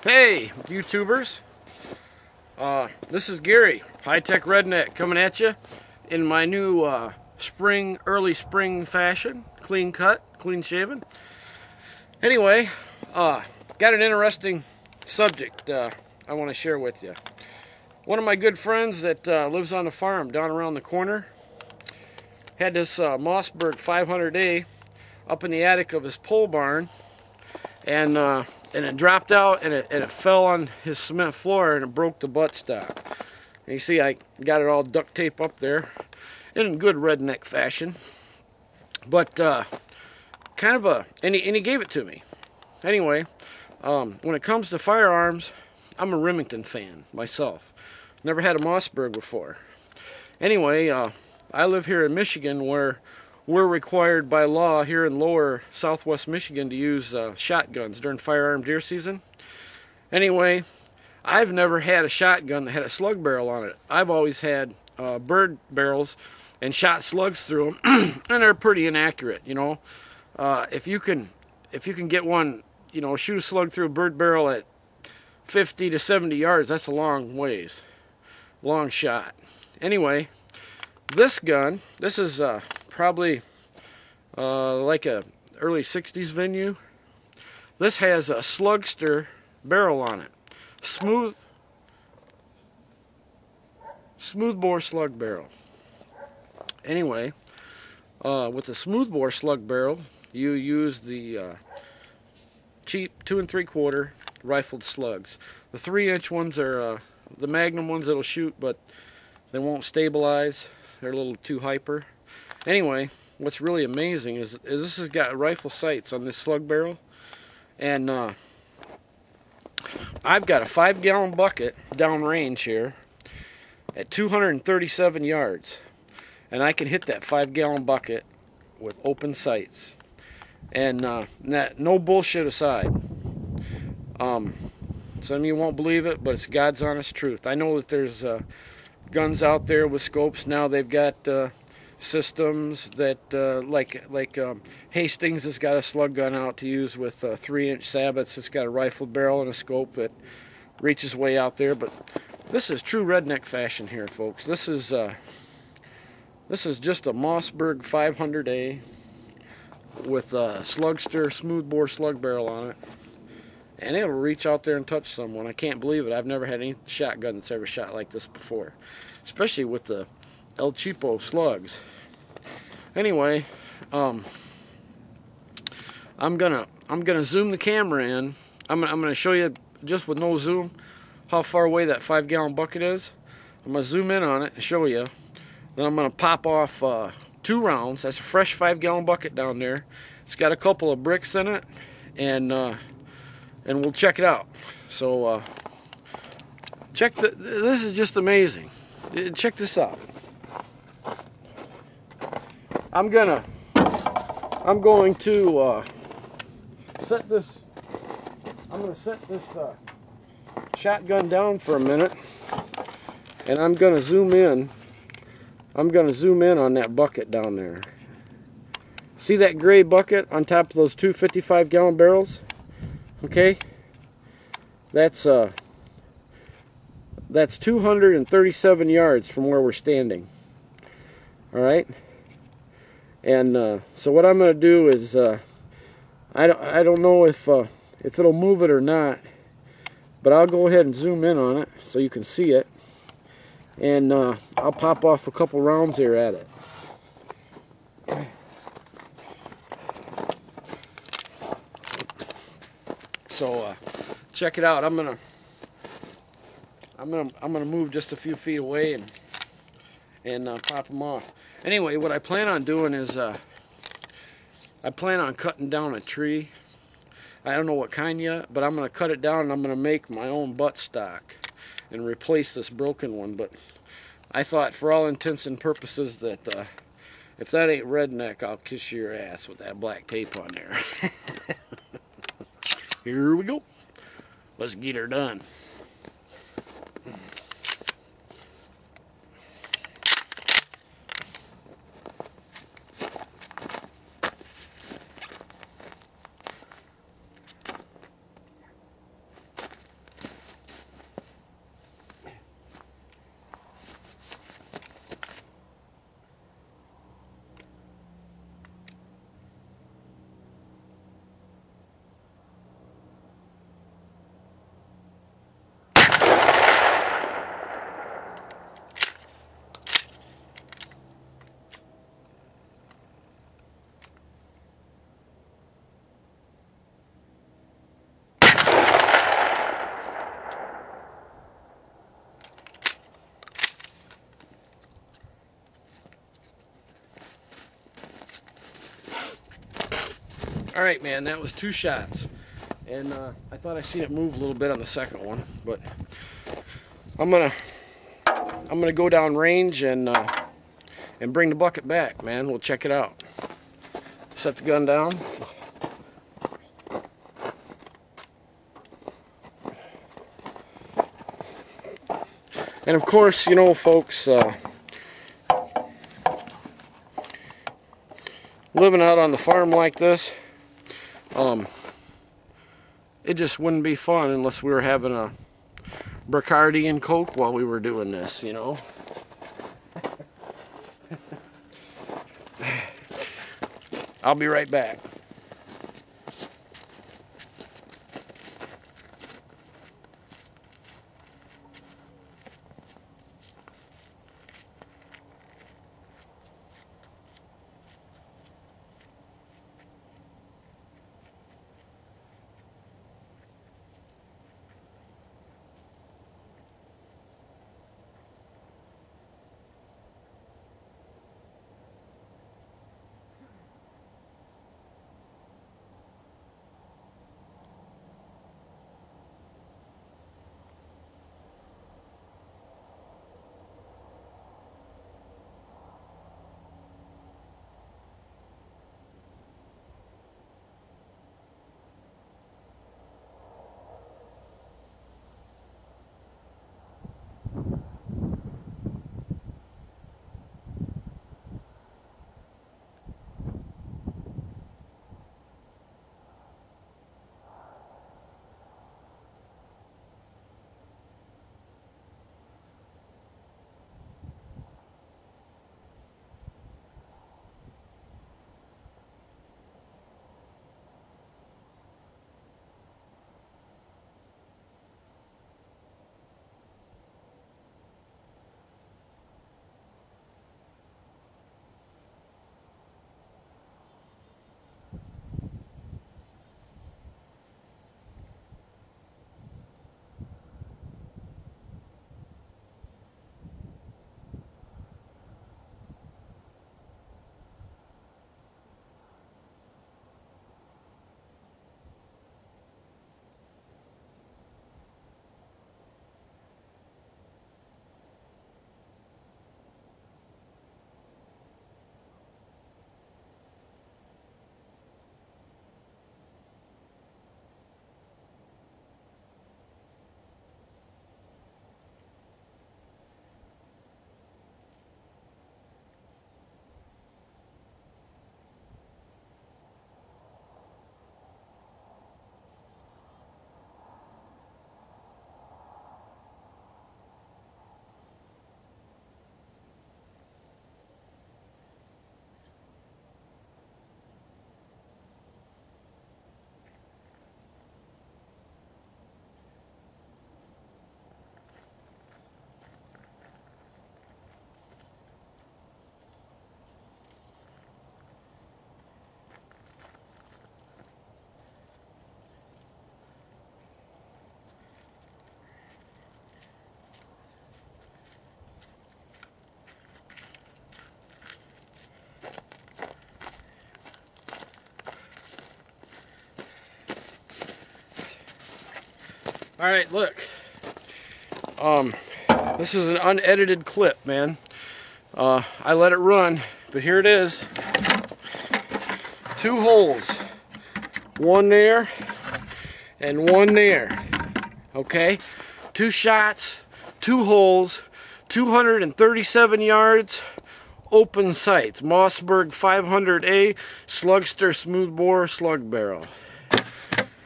Hey, YouTubers. This is Gary, High Tech Redneck, coming at you in my new early spring fashion. Clean cut, clean shaven. Anyway, got an interesting subject I want to share with you. One of my good friends that lives on the farm down around the corner had this Mossburg 500A up in the attic of his pole barn, and it dropped out and it fell on his cement floor and it broke the buttstock. And you see I got it all duct tape up there in good redneck fashion, but and he gave it to me. Anyway, when it comes to firearms, I'm a Remington fan myself. Never had a Mossburg before. Anyway, I live here in Michigan, where we're required by law here in lower southwest Michigan to use shotguns during firearm deer season. Anyway, I've never had a shotgun that had a slug barrel on it. I've always had bird barrels and shot slugs through them, and they're pretty inaccurate, you know. If you can get one, you know, shoot a slug through a bird barrel at 50 to 70 yards, that's a long ways. Long shot. Anyway, this gun, this is probably like a early 60s venue. This has a slugster barrel on it. Smooth bore slug barrel. Anyway, with the smooth bore slug barrel, you use the cheap 2 3/4 rifled slugs. The 3-inch ones are the Magnum ones that'll shoot, but they won't stabilize. They're a little too hyper. Anyway, what's really amazing is this has got rifle sights on this slug barrel, and I've got a 5-gallon bucket downrange here at 237 yards, and I can hit that 5-gallon bucket with open sights, and no bullshit aside. Some of you won't believe it, but it's God's honest truth. I know that there's guns out there with scopes now. They've got systems that like Hastings has got a slug gun out to use with 3-inch sabots. It's got a rifle barrel and a scope that reaches way out there. But this is true redneck fashion here, folks. This is just a Mossburg 500A with a slugster smoothbore slug barrel on it, and it'll reach out there and touch someone. I can't believe it. I've never had any shotgun that's ever shot like this before, especially with the El Cheapo slugs. Anyway, I'm gonna zoom the camera in. I'm gonna show you just with no zoom how far away that 5-gallon bucket is. I'm gonna zoom in on it and show you. Then I'm gonna pop off 2 rounds. That's a fresh 5-gallon bucket down there. It's got a couple of bricks in it, and we'll check it out. So this is just amazing. Check this out. I'm going to set this shotgun down for a minute, and I'm going to zoom in. I'm going to zoom in on that bucket down there. See that gray bucket on top of those 2 55-gallon barrels? Okay, that's 237 yards from where we're standing. All right, and so what I'm going to do is I don't know if it'll move it or not, but I'll go ahead and zoom in on it so you can see it, and I'll pop off a couple rounds here at it. So check it out. I'm gonna move just a few feet away and pop them off. Anyway, what I plan on doing is I plan on cutting down a tree. I don't know what kind yet, but I'm gonna cut it down and I'm gonna make my own buttstock and replace this broken one. But I thought, for all intents and purposes, that if that ain't redneck, I'll kiss your ass with that black tape on there. Here we go. Let's get her done. Alright, man, that was 2 shots. And I thought I seen it move a little bit on the second one, but I'm gonna go down range and bring the bucket back, man. We'll check it out. Set the gun down. And of course, you know, folks, living out on the farm like this, it just wouldn't be fun unless we were having a Bacardi and Coke while we were doing this, you know. I'll be right back. Alright, look. This is an unedited clip, man. I let it run, but here it is. 2 holes. One there and one there. Okay? 2 shots, 2 holes, 237 yards, open sights. Mossburg 500A Slugster smoothbore slug barrel.